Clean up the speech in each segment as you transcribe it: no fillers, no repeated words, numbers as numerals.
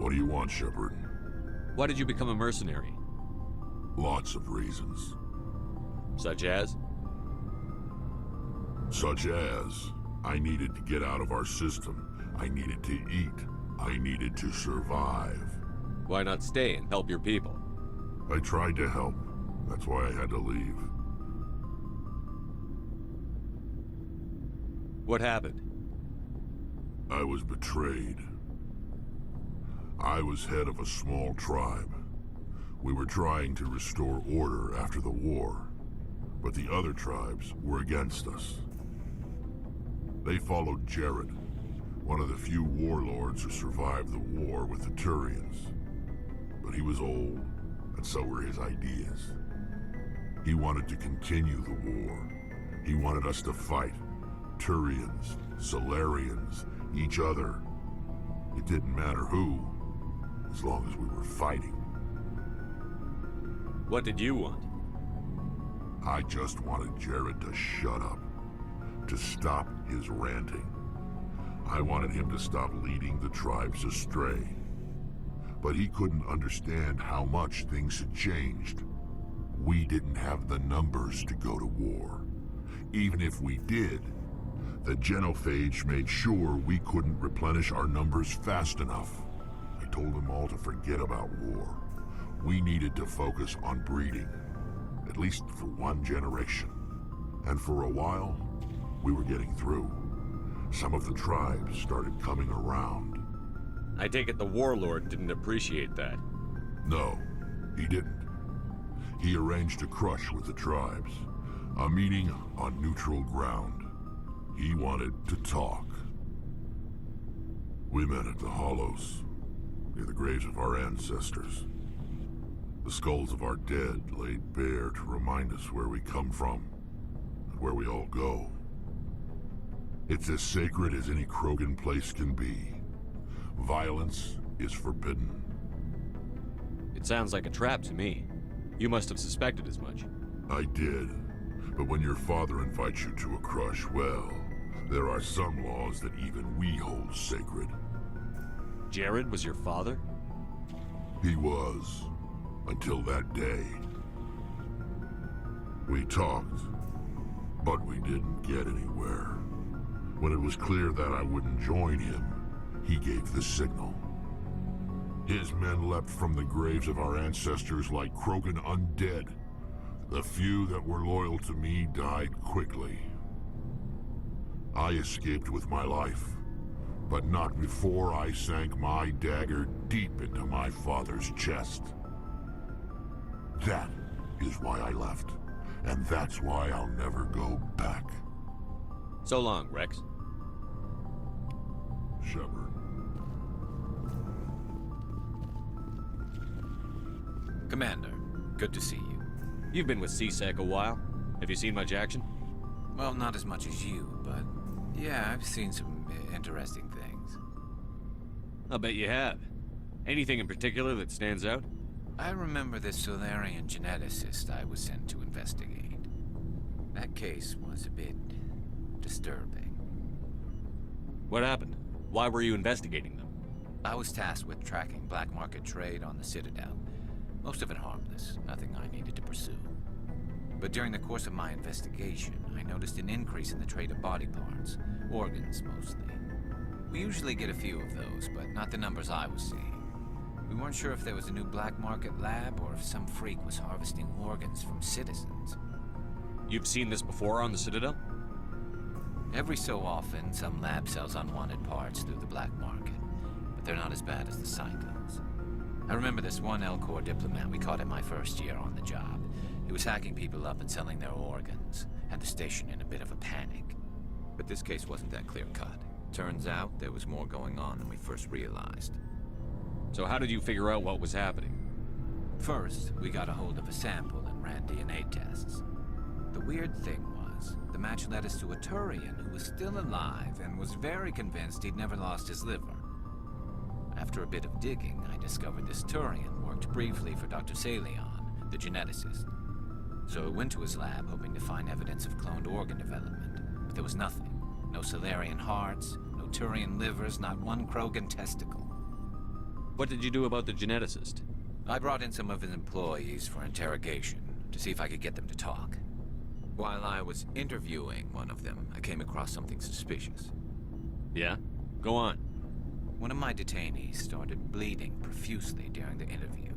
What do you want, Shepard? Why did you become a mercenary? Lots of reasons. Such as? Such as, I needed to get out of our system. I needed to eat. I needed to survive. Why not stay and help your people? I tried to help. That's why I had to leave. What happened? I was betrayed. I was head of a small tribe. We were trying to restore order after the war, but the other tribes were against us. They followed Jared, one of the few warlords who survived the war with the Turians. But he was old, and so were his ideas. He wanted to continue the war. He wanted us to fight. Turians, Salarians, each other. It didn't matter who, as long as we were fighting. What did you want? I just wanted Jared to shut up, to stop his ranting. I wanted him to stop leading the tribes astray. But he couldn't understand how much things had changed. We didn't have the numbers to go to war. Even if we did, the genophage made sure we couldn't replenish our numbers fast enough. I told them all to forget about war. We needed to focus on breeding, at least for one generation. And for a while, we were getting through. Some of the tribes started coming around. I take it the warlord didn't appreciate that. No, he didn't. He arranged a crush with the tribes, a meeting on neutral ground. He wanted to talk. We met at the Hollows, near the graves of our ancestors. The skulls of our dead laid bare to remind us where we come from, and where we all go. It's as sacred as any Krogan place can be. Violence is forbidden. It sounds like a trap to me. You must have suspected as much. I did. But when your father invites you to a crush, well, there are some laws that even we hold sacred. Jared was your father? He was. Until that day. We talked, but we didn't get anywhere. When it was clear that I wouldn't join him, he gave the signal. His men leapt from the graves of our ancestors like Krogan undead. The few that were loyal to me died quickly. I escaped with my life, but not before I sank my dagger deep into my father's chest. That is why I left, and that's why I'll never go back. So long, Rex. Shepard. Commander, good to see you. You've been with CSEC a while. Have you seen much action? Well, not as much as you, but yeah, I've seen some interesting things. I'll bet you have. Anything in particular that stands out? I remember this Salarian geneticist I was sent to investigate. That case was a bit disturbing. What happened? Why were you investigating them? I was tasked with tracking black market trade on the Citadel. Most of it harmless, nothing I needed to pursue. But during the course of my investigation, I noticed an increase in the trade of body parts, organs mostly. We usually get a few of those, but not the numbers I was seeing. We weren't sure if there was a new black market lab or if some freak was harvesting organs from citizens. You've seen this before on the Citadel? Every so often, some lab sells unwanted parts through the black market, but they're not as bad as the cyclones. I remember this one Elcor diplomat we caught in my first year on the job. He was hacking people up and selling their organs, had the station in a bit of a panic. But this case wasn't that clear-cut. Turns out there was more going on than we first realized. So how did you figure out what was happening? First, we got a hold of a sample and ran DNA tests. The weird thing was, the match led us to a Turian who was still alive and was very convinced he'd never lost his liver. After a bit of digging, I discovered this Turian worked briefly for Dr. Saleon, the geneticist. So I went to his lab hoping to find evidence of cloned organ development, but there was nothing. No Salarian hearts, no Turian livers, not one Krogan testicle. What did you do about the geneticist? I brought in some of his employees for interrogation, to see if I could get them to talk. While I was interviewing one of them, I came across something suspicious. Yeah? Go on. One of my detainees started bleeding profusely during the interview.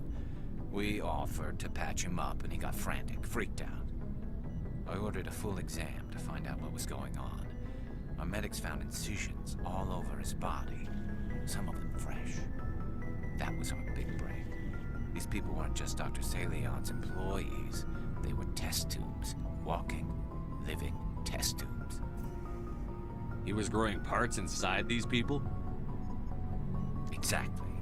We offered to patch him up, and he got frantic, freaked out. I ordered a full exam to find out what was going on. Our medics found incisions all over his body, some of them fresh. That was our big break. These people weren't just Dr. Saleon's employees. They were test tubes. Walking, living test tubes. He was growing parts inside these people? Exactly.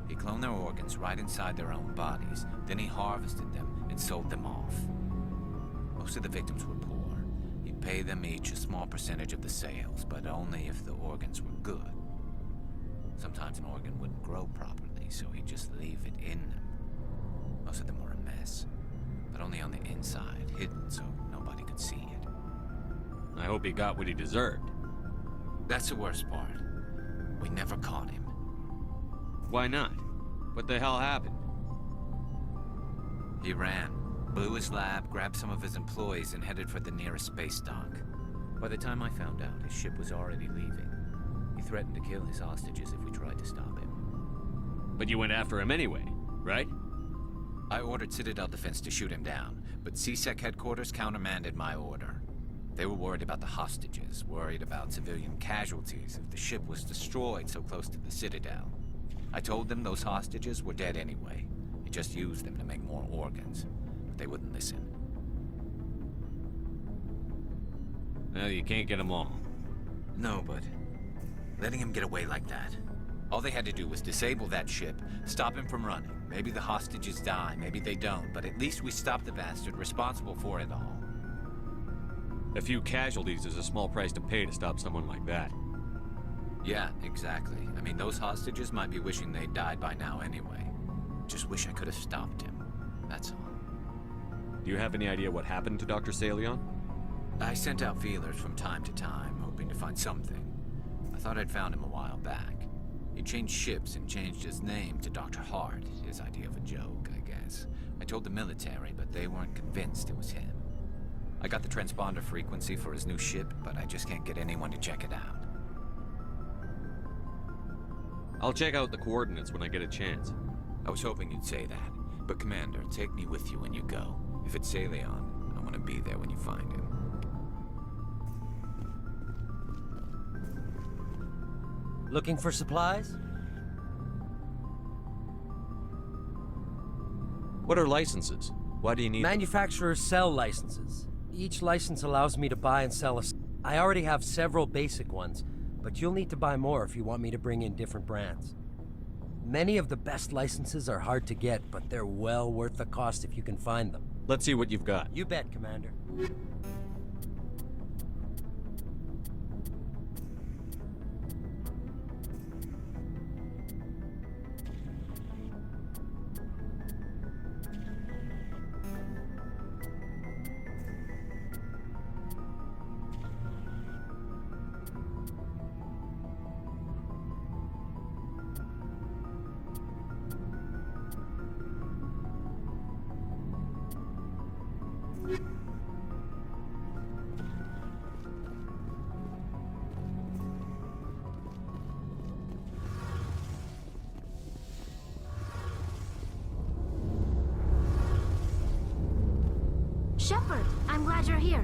He cloned their organs right inside their own bodies. Then he harvested them and sold them off. Most of the victims were poor. He'd pay them each a small percentage of the sales, but only if the organs were good. Sometimes an organ wouldn't grow properly, so he'd just leave it in them. Most of them were a mess, but only on the inside, hidden so nobody could see it. I hope he got what he deserved. That's the worst part. We never caught him. Why not? What the hell happened? He ran, blew his lab, grabbed some of his employees, and headed for the nearest space dock. By the time I found out, his ship was already leaving. He threatened to kill his hostages if we tried to stop him. But you went after him anyway, right? I ordered Citadel Defense to shoot him down, but CSEC headquarters countermanded my order. They were worried about the hostages, worried about civilian casualties if the ship was destroyed so close to the Citadel. I told them those hostages were dead anyway. He just used them to make more organs, but they wouldn't listen. Well, you can't get them all. No, but letting him get away like that. All they had to do was disable that ship, stop him from running. Maybe the hostages die, maybe they don't, but at least we stopped the bastard responsible for it all. A few casualties is a small price to pay to stop someone like that. Yeah, exactly. I mean, those hostages might be wishing they'd died by now anyway. Just wish I could have stopped him. That's all. Do you have any idea what happened to Dr. Saleon? I sent out feelers from time to time, hoping to find something. I thought I'd found him a while back. He changed ships and changed his name to Dr. Hart, his idea of a joke, I guess. I told the military, but they weren't convinced it was him. I got the transponder frequency for his new ship, but I just can't get anyone to check it out. I'll check out the coordinates when I get a chance. I was hoping you'd say that, but Commander, take me with you when you go. If it's Saleon, I want to be there when you find him. Looking for supplies? What are licenses? Why do you need them? Manufacturers sell licenses. Each license allows me to buy and sell I already have several basic ones, but you'll need to buy more if you want me to bring in different brands. Many of the best licenses are hard to get, but they're well worth the cost if you can find them. Let's see what you've got. You bet, Commander. Shepard, I'm glad you're here.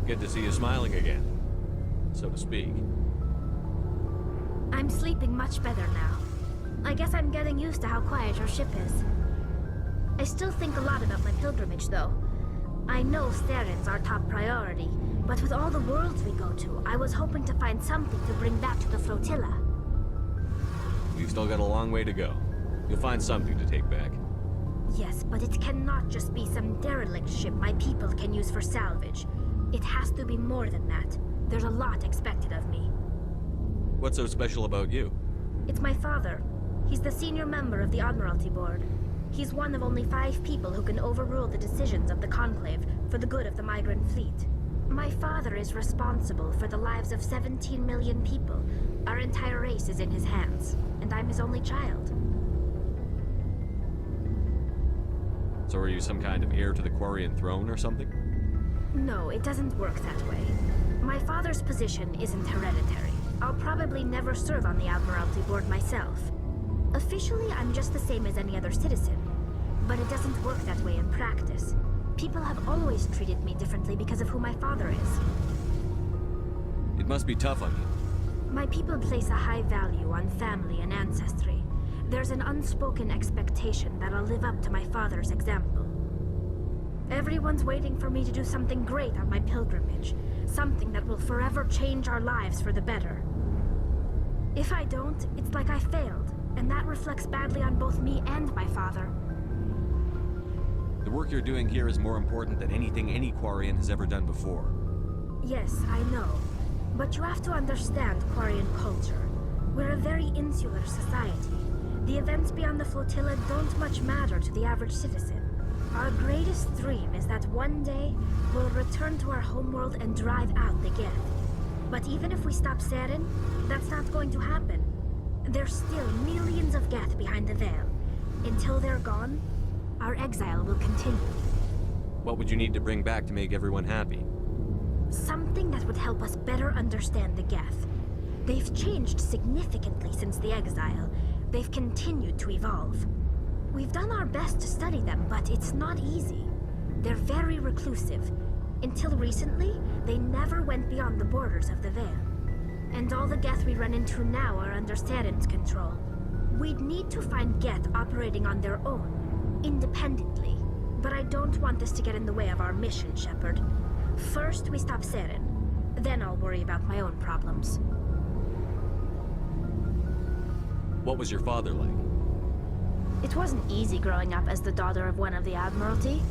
Good to see you smiling again, so to speak. I'm sleeping much better now. I guess I'm getting used to how quiet your ship is. I still think a lot about my pilgrimage, though. I know Saren's our top priority, but with all the worlds we go to, I was hoping to find something to bring back to the flotilla. You've still got a long way to go. You'll find something to take back. Yes, but it cannot just be some derelict ship my people can use for salvage. It has to be more than that. There's a lot expected of me. What's so special about you? It's my father. He's the senior member of the Admiralty Board. He's one of only 5 people who can overrule the decisions of the Conclave for the good of the migrant fleet. My father is responsible for the lives of 17 million people, Our entire race is in his hands, and I'm his only child. So are you some kind of heir to the Quarian throne or something? No, it doesn't work that way. My father's position isn't hereditary. I'll probably never serve on the Admiralty Board myself. Officially, I'm just the same as any other citizen. But it doesn't work that way in practice. People have always treated me differently because of who my father is. It must be tough on you. My people place a high value on family and ancestry. There's an unspoken expectation that I'll live up to my father's example. Everyone's waiting for me to do something great on my pilgrimage. Something that will forever change our lives for the better. If I don't, it's like I failed, and that reflects badly on both me and my father. The work you're doing here is more important than anything any Quarian has ever done before. Yes, I know. But you have to understand Quarian culture. We're a very insular society. The events beyond the flotilla don't much matter to the average citizen. Our greatest dream is that one day, we'll return to our homeworld and drive out the Geth. But even if we stop Saren, that's not going to happen. There's still millions of Geth behind the veil. Until they're gone, our exile will continue. What would you need to bring back to make everyone happy? Something that would help us better understand the Geth. They've changed significantly since the exile. They've continued to evolve. We've done our best to study them, but it's not easy. They're very reclusive. Until recently, they never went beyond the borders of the Veil. And all the Geth we run into now are under Saren's control. We'd need to find Geth operating on their own, independently. But I don't want this to get in the way of our mission, Shepard. First, we stop Saren. Then I'll worry about my own problems. What was your father like? It wasn't easy growing up as the daughter of one of the Admiralty.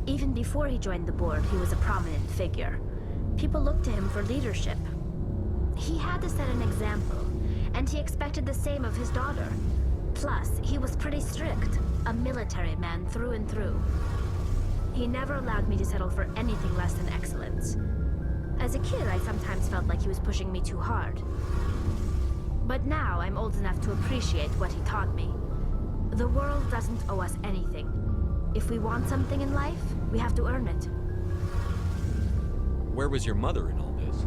Even before he joined the board, he was a prominent figure. People looked to him for leadership. He had to set an example, and he expected the same of his daughter. Plus, he was pretty strict, a military man through and through. He never allowed me to settle for anything less than excellence. As a kid, I sometimes felt like he was pushing me too hard. But now, I'm old enough to appreciate what he taught me. The world doesn't owe us anything. If we want something in life, we have to earn it. Where was your mother in all this?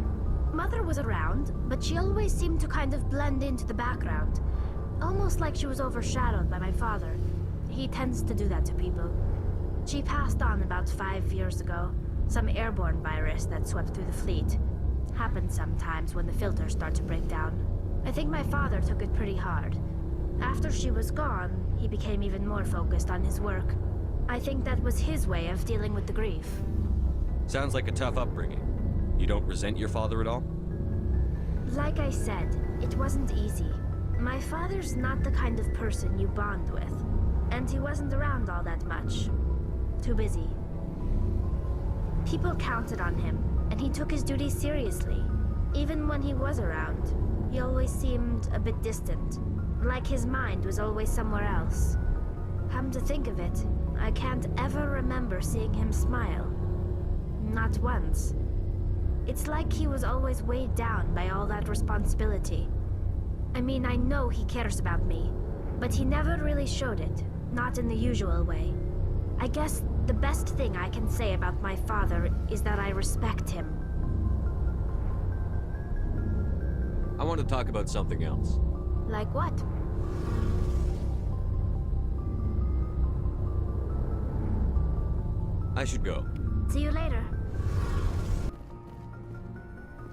Mother was around, but she always seemed to kind of blend into the background. Almost like she was overshadowed by my father. He tends to do that to people. She passed on about 5 years ago. Some airborne virus that swept through the fleet. Happens sometimes when the filters start to break down. I think my father took it pretty hard. After she was gone, he became even more focused on his work. I think that was his way of dealing with the grief. Sounds like a tough upbringing. You don't resent your father at all? Like I said, it wasn't easy. My father's not the kind of person you bond with. And he wasn't around all that much. Too busy. People counted on him, and he took his duties seriously. Even when he was around, he always seemed a bit distant. Like his mind was always somewhere else. Come to think of it, I can't ever remember seeing him smile. Not once. It's like he was always weighed down by all that responsibility. I mean, I know he cares about me, but he never really showed it, not in the usual way. I guess the best thing I can say about my father is that I respect him. I want to talk about something else. Like what? I should go. See you later.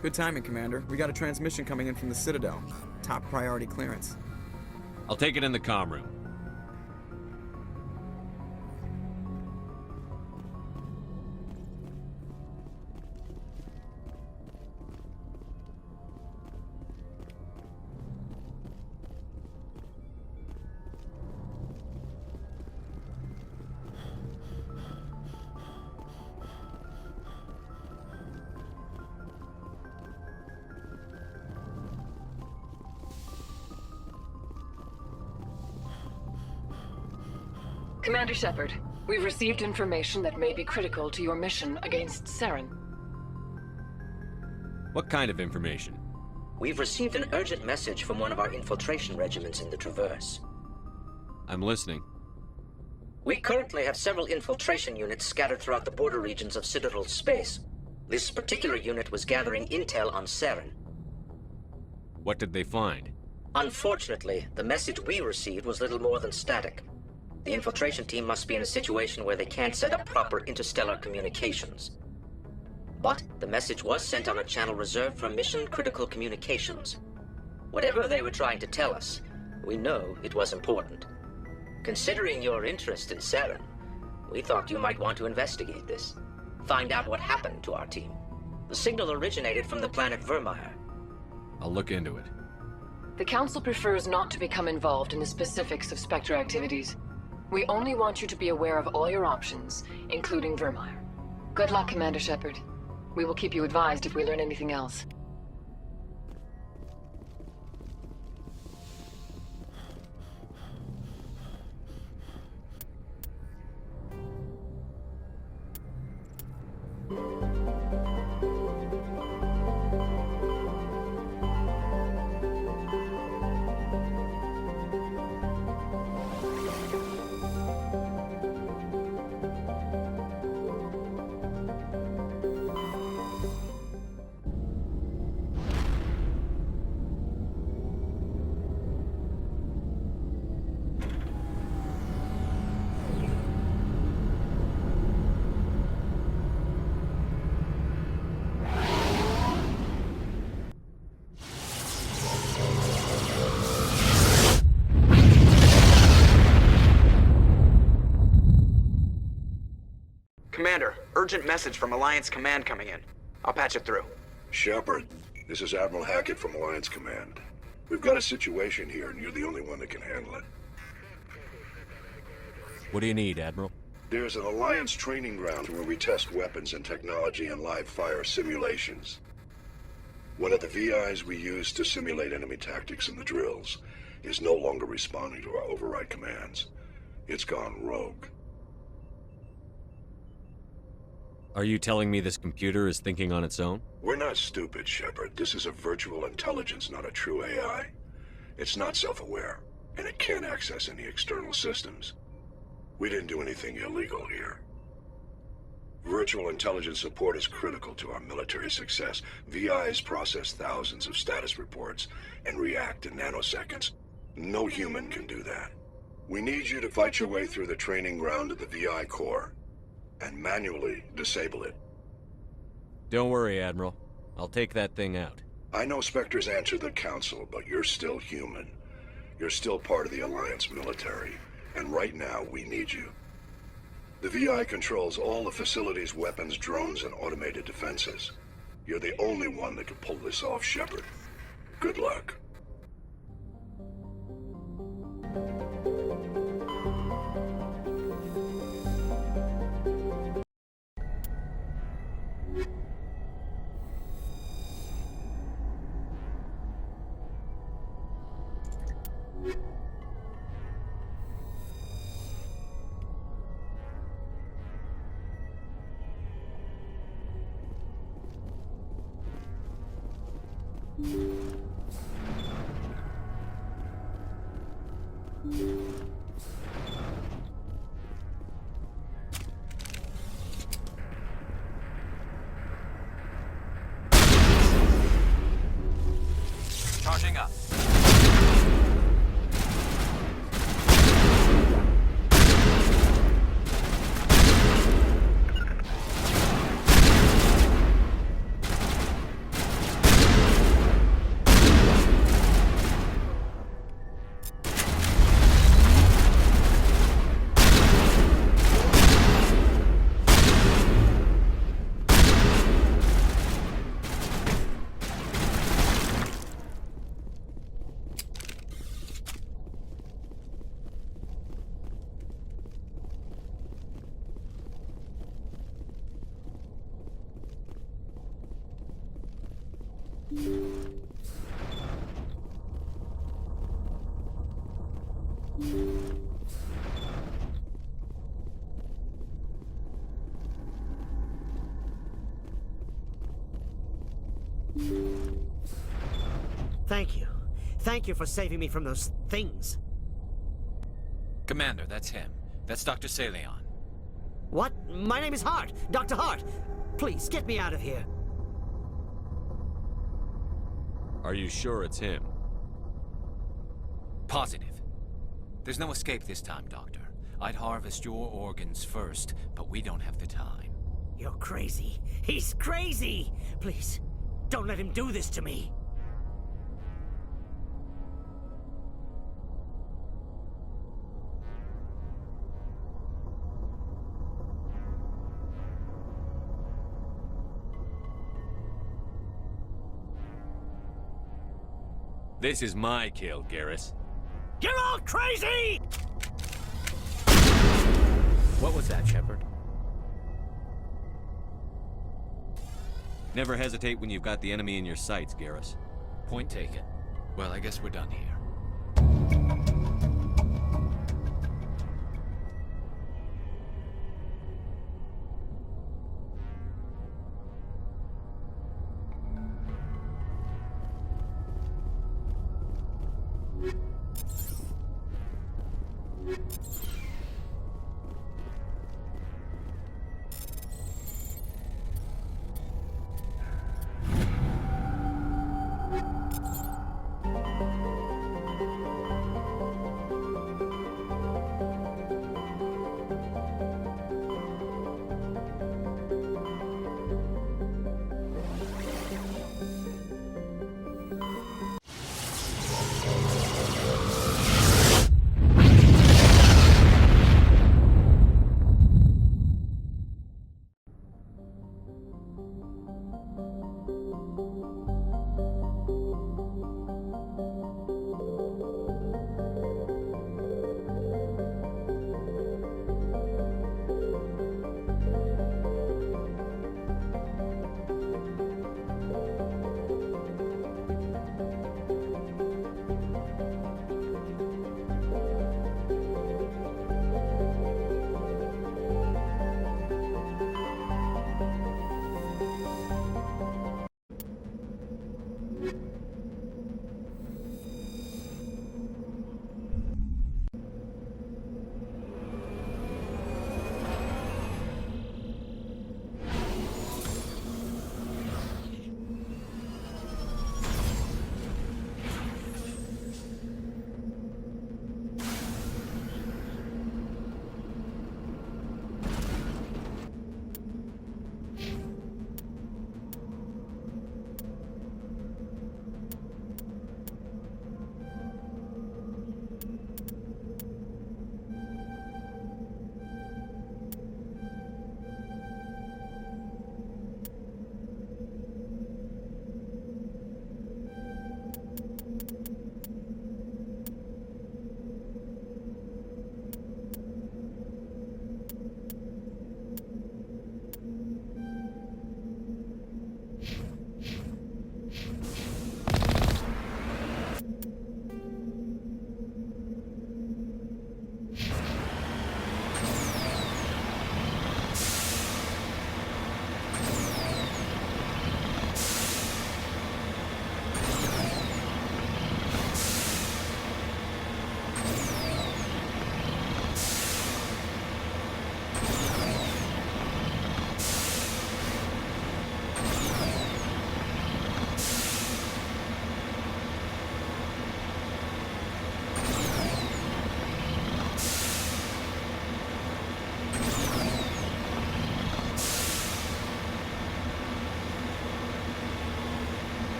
Good timing, Commander. We got a transmission coming in from the Citadel. Top priority clearance. I'll take it in the comm room. Commander Shepard, we've received information that may be critical to your mission against Saren. What kind of information? We've received an urgent message from one of our infiltration regiments in the Traverse. I'm listening. We currently have several infiltration units scattered throughout the border regions of Citadel space. This particular unit was gathering intel on Saren. What did they find? Unfortunately, the message we received was little more than static. The infiltration team must be in a situation where they can't set up proper interstellar communications. But the message was sent on a channel reserved for mission-critical communications. Whatever they were trying to tell us, we know it was important. Considering your interest in Saren, we thought you might want to investigate this. Find out what happened to our team. The signal originated from the planet Vermeer. I'll look into it. The Council prefers not to become involved in the specifics of Spectre activities. We only want you to be aware of all your options, including Vermeer. Good luck, Commander Shepard. We will keep you advised if we learn anything else. Commander, urgent message from Alliance Command coming in. I'll patch it through. Shepard, this is Admiral Hackett from Alliance Command. We've got a situation here, and you're the only one that can handle it. What do you need, Admiral? There's an Alliance training ground where we test weapons and technology in live-fire simulations. One of the VIs we use to simulate enemy tactics in the drills is no longer responding to our override commands. It's gone rogue. Are you telling me this computer is thinking on its own? We're not stupid, Shepard. This is a virtual intelligence, not a true AI. It's not self-aware, and it can't access any external systems. We didn't do anything illegal here. Virtual intelligence support is critical to our military success. VIs process thousands of status reports and react in nanoseconds. No human can do that. We need you to fight your way through the training ground of the VI core and manually disable it. Don't worry, Admiral. I'll take that thing out. I know Spectres answer the Council, but you're still human. You're still part of the Alliance military, and right now we need you. The VI controls all the facility's weapons, drones, and automated defenses. You're the only one that can pull this off, Shepard. Good luck. Charging up. Thank you. Thank you for saving me from those things. Commander, that's him. That's Dr. Saleon. What? My name is Hart. Dr. Hart. Please, get me out of here. Are you sure it's him? Positive. There's no escape this time, Doctor. I'd harvest your organs first, but we don't have the time. You're crazy. He's crazy! Please, don't let him do this to me. This is my kill, Garrus. You're all crazy! What was that, Shepard? Never hesitate when you've got the enemy in your sights, Garrus. Point taken. Well, I guess we're done here.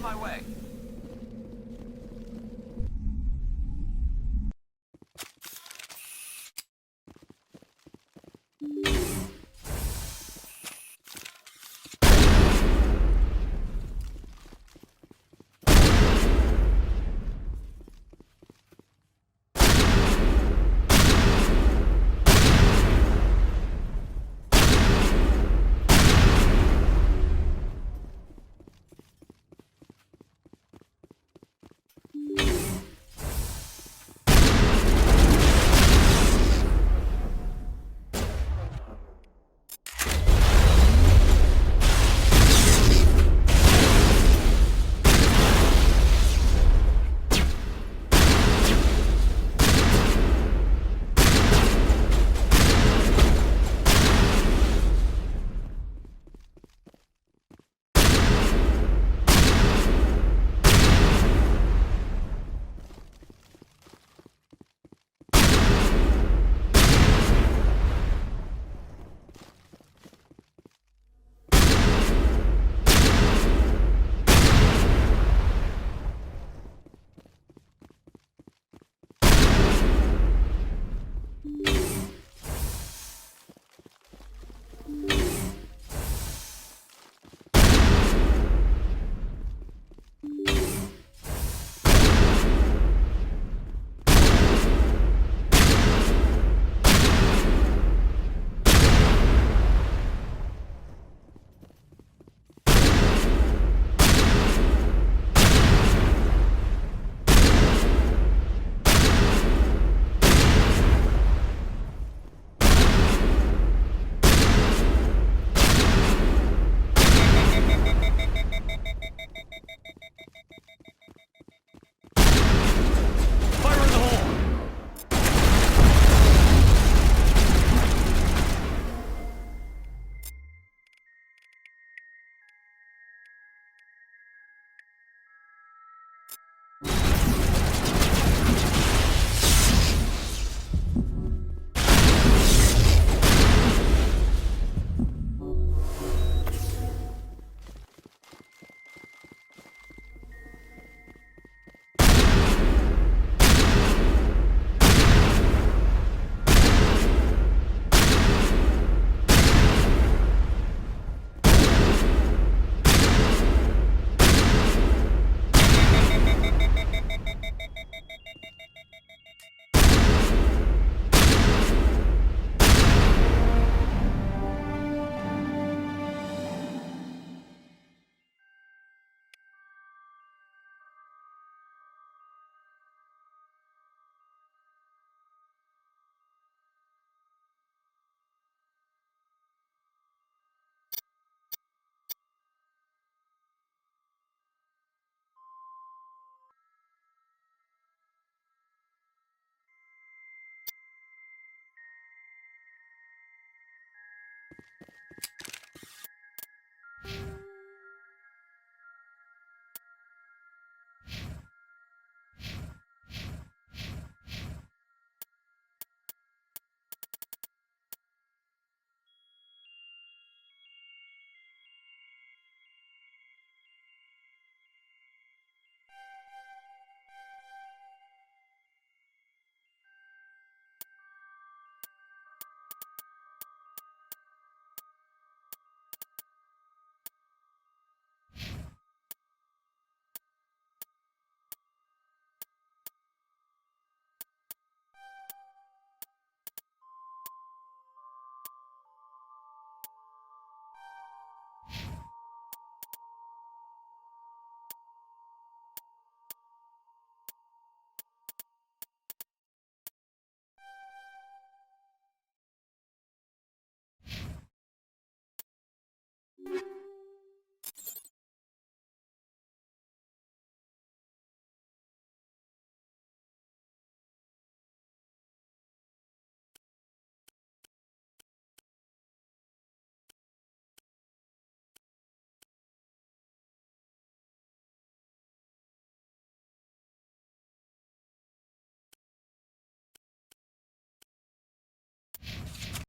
my way.